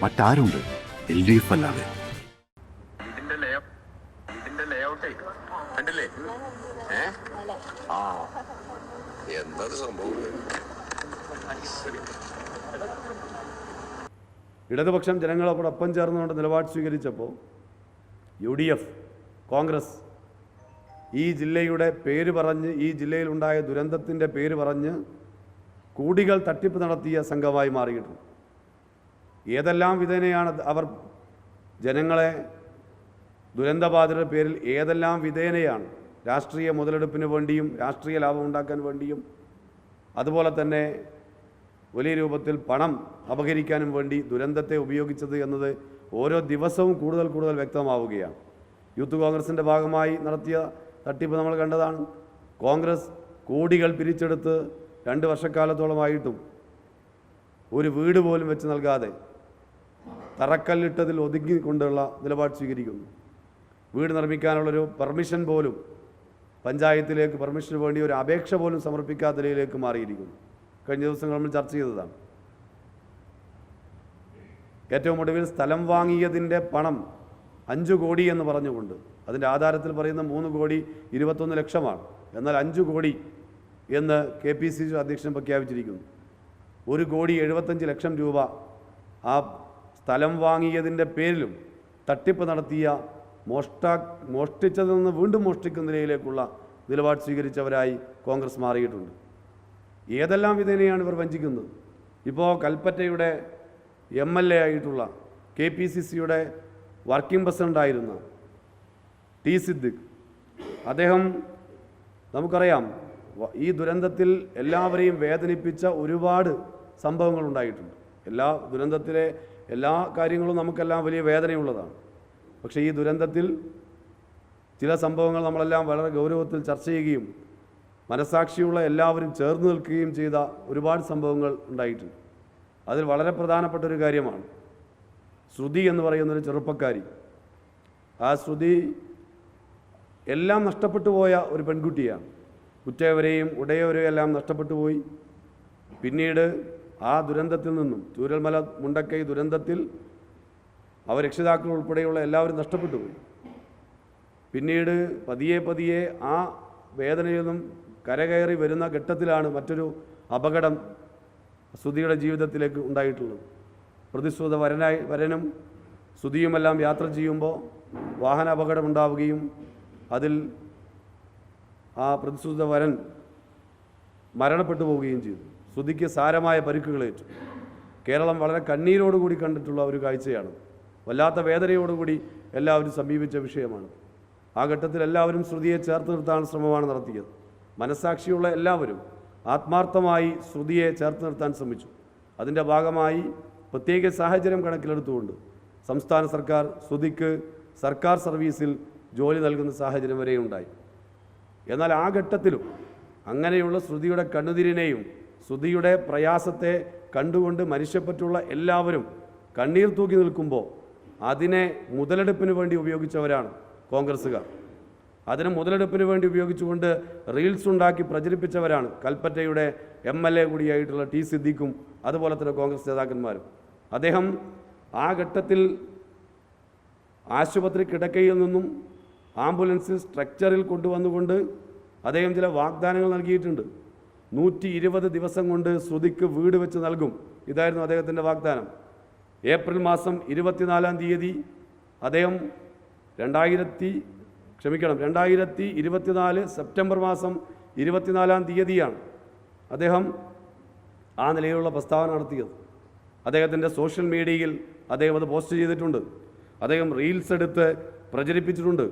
മറ്റാരുണ്ട് LDF അല്ലാതെ? ഇടതുപക്ഷം ജനങ്ങളോടൊപ്പം ചേർന്നുകൊണ്ട് നിലപാട് സ്വീകരിച്ചപ്പോൾ UDF, കോൺഗ്രസ് ഈ ജില്ലയുടെ പേര് പറഞ്ഞ്, ഈ ജില്ലയിലുണ്ടായ ദുരന്തത്തിൻ്റെ പേര് പറഞ്ഞ് കോടികൾ തട്ടിപ്പ് നടത്തിയ സംഘമായി മാറിയിട്ടുണ്ട്. ഏതെല്ലാം വിധേനയാണ് അവർ ജനങ്ങളെ ദുരന്തബാധിതരുടെ പേരിൽ ഏതെല്ലാം വിധേനയാണ് രാഷ്ട്രീയ മുതലെടുപ്പിന് വേണ്ടിയും രാഷ്ട്രീയ ലാഭം ഉണ്ടാക്കാൻ വേണ്ടിയും അതുപോലെ തന്നെ വലിയ രൂപത്തിൽ പണം അപഹരിക്കാനും വേണ്ടി ദുരന്തത്തെ ഉപയോഗിച്ചത് എന്നത് ഓരോ ദിവസവും കൂടുതൽ കൂടുതൽ വ്യക്തമാവുകയാണ്. യൂത്ത് കോൺഗ്രസിൻ്റെ ഭാഗമായി നടത്തിയ തട്ടിപ്പ് നമ്മൾ കണ്ടതാണ്. കോൺഗ്രസ് കോടികൾ പിരിച്ചെടുത്ത് 2 വർഷക്കാലത്തോളമായിട്ടും ഒരു വീട് പോലും വെച്ച് നൽകാതെ തറക്കല്ലിട്ടതിൽ ഒതുങ്ങിക്കൊണ്ടുള്ള നിലപാട് സ്വീകരിക്കുന്നു. വീട് നിർമ്മിക്കാനുള്ളൊരു പെർമിഷൻ പോലും പഞ്ചായത്തിലേക്ക് പെർമിഷന് വേണ്ടി ഒരു അപേക്ഷ പോലും സമർപ്പിക്കാത്ത നിലയിലേക്ക് മാറിയിരിക്കുന്നു. കഴിഞ്ഞ ദിവസങ്ങൾ നമ്മൾ ചർച്ച ചെയ്തതാണ്. ഏറ്റവും ഒടുവിൽ സ്ഥലം വാങ്ങിയതിൻ്റെ പണം 5 കോടി എന്ന് പറഞ്ഞുകൊണ്ട് അതിൻ്റെ ആധാരത്തിൽ പറയുന്ന 3 കോടി 21 ലക്ഷമാണ്. എന്നാൽ 5 കോടി എന്ന് KPCC അധ്യക്ഷൻ പ്രഖ്യാപിച്ചിരിക്കുന്നു. 1 കോടി 75 ലക്ഷം രൂപ ആ സ്ഥലം വാങ്ങിയതിൻ്റെ പേരിലും തട്ടിപ്പ് നടത്തിയ മോഷ്ടിച്ചതിൽ നിന്ന് വീണ്ടും മോഷ്ടിക്കുന്ന നിലയിലേക്കുള്ള നിലപാട് സ്വീകരിച്ചവരായി കോൺഗ്രസ് മാറിയിട്ടുണ്ട്. ഏതെല്ലാം വിധേനയാണ് ഇവർ വഞ്ചിക്കുന്നത്? ഇപ്പോൾ കൽപ്പറ്റയുടെ MLA ആയിട്ടുള്ള KPCCയുടെ വർക്കിംഗ് പ്രസിഡൻ്റായിരുന്ന T. സിദ്ദിഖ്, അദ്ദേഹം നമുക്കറിയാം ഈ ദുരന്തത്തിൽ എല്ലാവരെയും വേദനിപ്പിച്ച ഒരുപാട് സംഭവങ്ങളുണ്ടായിട്ടുണ്ട്. ദുരന്തത്തിലെ എല്ലാ കാര്യങ്ങളും നമുക്കെല്ലാം വലിയ വേദനയുള്ളതാണ്. പക്ഷേ ഈ ദുരന്തത്തിൽ ചില സംഭവങ്ങൾ നമ്മളെല്ലാം വളരെ ഗൗരവത്തിൽ ചർച്ച ചെയ്യുകയും മനസാക്ഷിയുള്ള എല്ലാവരും ചേർന്ന് നിൽക്കുകയും ചെയ്ത ഒരുപാട് സംഭവങ്ങൾ ഉണ്ടായിട്ടുണ്ട്. അതിൽ വളരെ പ്രധാനപ്പെട്ട ഒരു കാര്യമാണ് ശ്രുതി എന്ന് പറയുന്നൊരു ചെറുപ്പക്കാരി. ആ ശ്രുതി എല്ലാം നഷ്ടപ്പെട്ടു പോയ ഒരു പെൺകുട്ടിയാണ്. ഉറ്റവരെയും ഉടയവരെയും എല്ലാം നഷ്ടപ്പെട്ടു പോയി. പിന്നീട് ആ ദുരന്തത്തിൽ നിന്നും ചൂരൽമല മുണ്ടക്കൈ ദുരന്തത്തിൽ അവർ രക്ഷിതാക്കൾ ഉൾപ്പെടെയുള്ള എല്ലാവരും നഷ്ടപ്പെട്ടു പോയി. പിന്നീട് പതിയെ ആ വേദനയിൽ നിന്നും കരകയറി വരുന്ന ഘട്ടത്തിലാണ് മറ്റൊരു അപകടം ശ്രുതിയുടെ ജീവിതത്തിലേക്ക് ഉണ്ടായിട്ടുള്ളത്. പ്രതിശ്രുത വരനും ശ്രുതിയുമെല്ലാം യാത്ര ചെയ്യുമ്പോൾ വാഹന അപകടം ഉണ്ടാവുകയും അതിൽ ആ പ്രതിശ്രുത വരൻ മരണപ്പെട്ടു പോവുകയും ചെയ്തു. ശ്രുതിക്ക് സാരമായ പരിക്കുകളേറ്റു. കേരളം വളരെ കണ്ണീരോടുകൂടി കണ്ടിട്ടുള്ള ഒരു കാഴ്ചയാണ്. വല്ലാത്ത വേദനയോടുകൂടി എല്ലാവരും സമീപിച്ച വിഷയമാണ്. ആ ഘട്ടത്തിൽ എല്ലാവരും ശ്രുതിയെ ചേർത്ത് നിർത്താൻ ശ്രമമാണ് നടത്തിയത്. മനസാക്ഷിയുള്ള എല്ലാവരും ആത്മാർത്ഥമായി ശ്രുതിയെ ചേർത്ത് നിർത്താൻ ശ്രമിച്ചു. അതിൻ്റെ ഭാഗമായി പ്രത്യേക സാഹചര്യം കണക്കിലെടുത്തുകൊണ്ട് സംസ്ഥാന സർക്കാർ ശ്രുതിക്ക് സർക്കാർ സർവീസിൽ ജോലി നൽകുന്ന സാഹചര്യം വരെ ഉണ്ടായി. എന്നാൽ ആ ഘട്ടത്തിലും അങ്ങനെയുള്ള ശ്രുതിയുടെ കണ്ണുതിരിനെയും ശ്രുതിയുടെ പ്രയാസത്തെ കണ്ടുകൊണ്ട് മനുഷ്യപ്പറ്റുള്ള എല്ലാവരും കണ്ണീർ തൂക്കി നിൽക്കുമ്പോൾ അതിനെ മുതലെടുപ്പിന് വേണ്ടി ഉപയോഗിച്ചവരാണ് കോൺഗ്രസ്സുകാർ. അതിന് മുതലെടുപ്പിന് വേണ്ടി ഉപയോഗിച്ചുകൊണ്ട് റീൽസ് ഉണ്ടാക്കി പ്രചരിപ്പിച്ചവരാണ് കൽപ്പറ്റയുടെ MLA കൂടിയായിട്ടുള്ള T. സിദ്ദിഖും അതുപോലെ തന്നെ കോൺഗ്രസ് നേതാക്കന്മാരും. അദ്ദേഹം ആ ഘട്ടത്തിൽ ആശുപത്രി കിടക്കയിൽ നിന്നും ആംബുലൻസിൽ സ്ട്രക്ചറിൽ കൊണ്ടുവന്നുകൊണ്ട് അദ്ദേഹം ചില വാഗ്ദാനങ്ങൾ നൽകിയിട്ടുണ്ട്. 120 ദിവസം കൊണ്ട് ശ്രുതിക്ക് വീട് വെച്ച് നൽകും. ഇതായിരുന്നു അദ്ദേഹത്തിൻ്റെ വാഗ്ദാനം. ഏപ്രിൽ മാസം 24-ാം തീയതി അദ്ദേഹം 2024 സെപ്റ്റംബർ മാസം 24-ാം തീയതിയാണ് അദ്ദേഹം ആ നിലയിലുള്ള പ്രസ്താവന നടത്തിയത്. അദ്ദേഹത്തിൻ്റെ സോഷ്യൽ മീഡിയയിൽ അദ്ദേഹം അത് പോസ്റ്റ് ചെയ്തിട്ടുണ്ട്. അദ്ദേഹം റീൽസ് എടുത്ത് പ്രചരിപ്പിച്ചിട്ടുണ്ട്.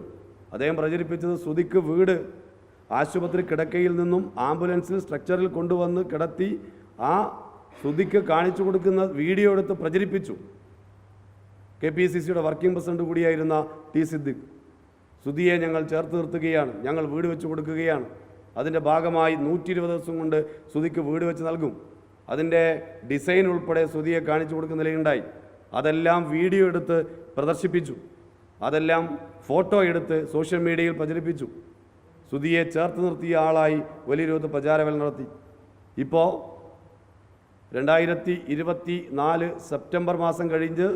അദ്ദേഹം പ്രചരിപ്പിച്ചത് ശ്രുതിക്ക് വീട് ആശുപത്രി കിടക്കയിൽ നിന്നും ആംബുലൻസിൽ സ്ട്രക്ചറിൽ കൊണ്ടുവന്ന് കിടത്തി ആ ശ്രുതിക്ക് കാണിച്ചു കൊടുക്കുന്ന വീഡിയോ എടുത്ത് പ്രചരിപ്പിച്ചു. KPCCയുടെ വർക്കിംഗ് പ്രസിഡന്റ് കൂടിയായിരുന്ന T. സിദ്ദിഖ്, ശ്രുതിയെ ഞങ്ങൾ ചേർത്ത് നിർത്തുകയാണ്, ഞങ്ങൾ വീട് വെച്ച് കൊടുക്കുകയാണ്, അതിൻ്റെ ഭാഗമായി 120 ദിവസം കൊണ്ട് ശ്രുതിക്ക് വീട് വെച്ച് നൽകും, അതിൻ്റെ ഡിസൈൻ ഉൾപ്പെടെ ശ്രുതിയെ കാണിച്ചു കൊടുക്കുന്ന നിലയുണ്ടായി. അതെല്ലാം വീഡിയോ എടുത്ത് പ്രദർശിപ്പിച്ചു. അതെല്ലാം ഫോട്ടോ എടുത്ത് സോഷ്യൽ മീഡിയയിൽ പ്രചരിപ്പിച്ചു. ശ്രുതിയെ ചേർത്ത് നിർത്തിയ ആളായി വലിയ രൂപത്തിൽ പ്രചാരവേല നടത്തി. ഇപ്പോൾ 2024 സെപ്റ്റംബർ മാസം കഴിഞ്ഞ്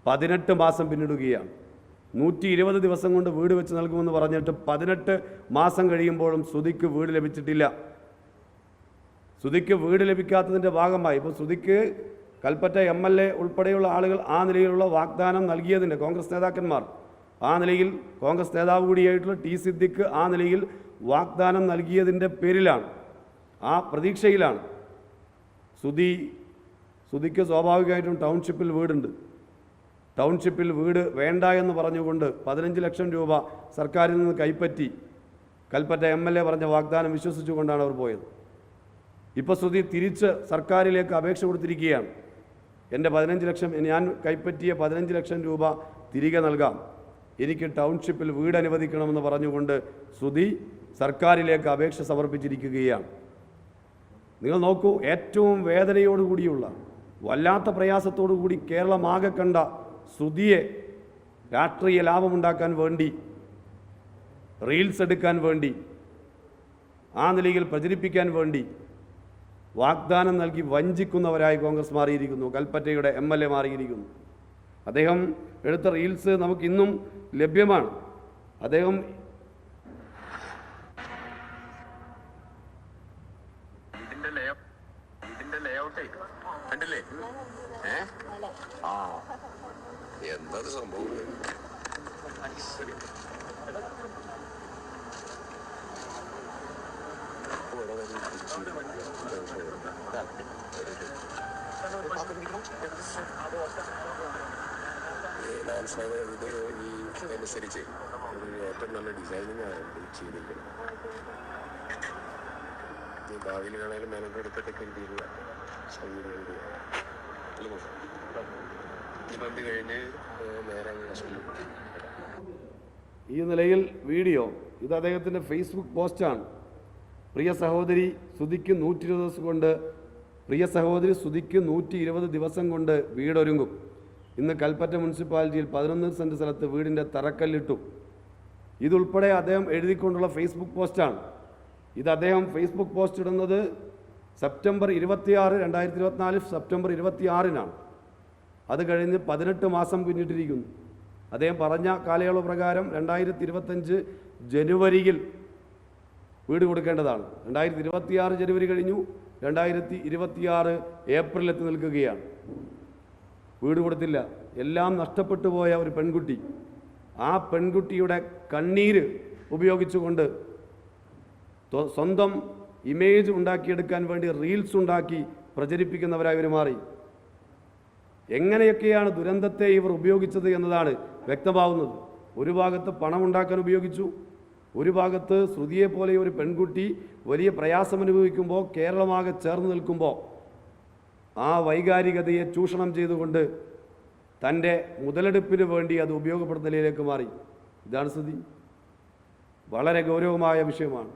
18 മാസം പിന്നിടുകയാണ്. 120 ദിവസം കൊണ്ട് വീട് വെച്ച് നൽകുമെന്ന് പറഞ്ഞിട്ട് 18 മാസം കഴിയുമ്പോഴും ശ്രുതിക്ക് വീട് ലഭിച്ചിട്ടില്ല. ശ്രുതിക്ക് വീട് ലഭിക്കാത്തതിൻ്റെ ഭാഗമായി ഇപ്പോൾ ശ്രുതിക്ക് കൽപ്പറ്റ MLA ഉൾപ്പെടെയുള്ള ആളുകൾ ആ നിലയിലുള്ള വാഗ്ദാനം നൽകിയതിൻ്റെ കോൺഗ്രസ് നേതാക്കന്മാർ ആ നിലയിൽ കോൺഗ്രസ് നേതാവ് കൂടിയായിട്ടുള്ള ടി സിദ്ദിഖ് ആ നിലയിൽ വാഗ്ദാനം നൽകിയതിൻ്റെ പേരിലാണ്, ആ പ്രതീക്ഷയിലാണ് ശ്രുതിക്ക് സ്വാഭാവികമായിട്ടും ടൗൺഷിപ്പിൽ വീടുണ്ട്. ടൗൺഷിപ്പിൽ വീട് വേണ്ട എന്ന് പറഞ്ഞുകൊണ്ട് 15 ലക്ഷം രൂപ സർക്കാരിൽ നിന്ന് കൈപ്പറ്റി കൽപ്പറ്റ MLA പറഞ്ഞ വാഗ്ദാനം വിശ്വസിച്ചുകൊണ്ടാണ് അവർ പോയത്. ഇപ്പോൾ ശ്രുതി തിരിച്ച് സർക്കാരിലേക്ക് അപേക്ഷ കൊടുത്തിരിക്കുകയാണ്. എൻ്റെ 15 ലക്ഷം, ഞാൻ കൈപ്പറ്റിയ 15 ലക്ഷം രൂപ തിരികെ നൽകാം, എനിക്ക് ടൗൺഷിപ്പിൽ വീട് അനുവദിക്കണമെന്ന് പറഞ്ഞുകൊണ്ട് ശ്രുതി സർക്കാരിലേക്ക് അപേക്ഷ സമർപ്പിച്ചിരിക്കുകയാണ്. നിങ്ങൾ നോക്കൂ, ഏറ്റവും വേദനയോടുകൂടിയുള്ള വല്ലാത്ത പ്രയാസത്തോടു കൂടി കേരളമാകെ കണ്ട ശ്രുതിയെ രാഷ്ട്രീയ ലാഭമുണ്ടാക്കാൻ വേണ്ടി, റീൽസ് എടുക്കാൻ വേണ്ടി, ആ നിലയിൽ പ്രചരിപ്പിക്കാൻ വേണ്ടി വാഗ്ദാനം നൽകി വഞ്ചിക്കുന്നവരായി കോൺഗ്രസ് മാറിയിരിക്കുന്നു, കൽപ്പറ്റയുടെ MLA മാറിയിരിക്കുന്നു. അദ്ദേഹം എടുത്ത റീൽസ് നമുക്കിന്നും ലഭ്യമാണ്. അദ്ദേഹം എന്താ സംഭവം? ഇത് ഈ അനുസരിച്ച് ഏറ്റവും നല്ല ഡിസൈനിങ് ആണ് ചെയ്തിരിക്കുന്നത്. ഈ ഭാവിയിൽ വേണമെങ്കിലും മാനേജർ എടുത്തിട്ടൊക്കെ രീതിയിലുള്ള സൗകര്യം പമ്പി കഴിഞ്ഞ് നേരെ ഈ നിലയിൽ വീഡിയോ ഇത് അദ്ദേഹത്തിൻ്റെ ഫേസ്ബുക്ക് പോസ്റ്റാണ്. പ്രിയ സഹോദരി ശ്രുതിക്ക് 120 ദിവസം കൊണ്ട് പ്രിയ സഹോദരി ശ്രുതിക്ക് 120 ദിവസം കൊണ്ട് വീടൊരുങ്ങും. ഇന്ന് കൽപ്പറ്റ മുനിസിപ്പാലിറ്റിയിൽ 11 സെൻറ്റ് സ്ഥലത്ത് വീടിൻ്റെ തറക്കല്ലിട്ടു. ഇതുൾപ്പെടെ അദ്ദേഹം എഴുതിക്കൊണ്ടുള്ള ഫേസ്ബുക്ക് പോസ്റ്റാണ്. ഇത് അദ്ദേഹം ഫേസ്ബുക്ക് പോസ്റ്റ് ഇടുന്നത് സെപ്റ്റംബർ 26, 2024 സെപ്റ്റംബർ 26-നാണ്. അത് കഴിഞ്ഞ് 18 മാസം പിന്നിട്ടിരിക്കുന്നു. അദ്ദേഹം പറഞ്ഞ കാലയളവ് പ്രകാരം 2025 ജനുവരിയിൽ വീട് കൊടുക്കേണ്ടതാണ്. 2026 ജനുവരി കഴിഞ്ഞു, 2026 ഏപ്രിൽ എത്തി നിൽക്കുകയാണ്. വീട് കൊടുത്തില്ല. എല്ലാം നഷ്ടപ്പെട്ടു പോയ ഒരു പെൺകുട്ടി, ആ പെൺകുട്ടിയുടെ കണ്ണീര് ഉപയോഗിച്ചുകൊണ്ട് സ്വന്തം ഇമേജ് ഉണ്ടാക്കിയെടുക്കാൻ വേണ്ടി റീൽസ് ഉണ്ടാക്കി പ്രചരിപ്പിക്കുന്നവരായി ഇവർ മാറി. എങ്ങനെയൊക്കെയാണ് ദുരന്തത്തെ ഇവർ ഉപയോഗിച്ചത് എന്നതാണ് വ്യക്തമാവുന്നത്. ഒരു ഭാഗത്ത് പണമുണ്ടാക്കാൻ ഉപയോഗിച്ചു, ഒരു ഭാഗത്ത് ശ്രുതിയെ പോലെ ഒരു പെൺകുട്ടി വലിയ പ്രയാസം അനുഭവിക്കുമ്പോൾ, കേരളമാകെ ചേർന്ന് നിൽക്കുമ്പോൾ ആ വൈകാരികതയെ ചൂഷണം ചെയ്തുകൊണ്ട് തൻ്റെ മുതലെടുപ്പിന് വേണ്ടി അത് ഉപയോഗപ്പെടുന്ന നിലയിലേക്ക് മാറി. ഇതാണ് സ്ഥിതി. വളരെ ഗൗരവമായ വിഷയമാണ്.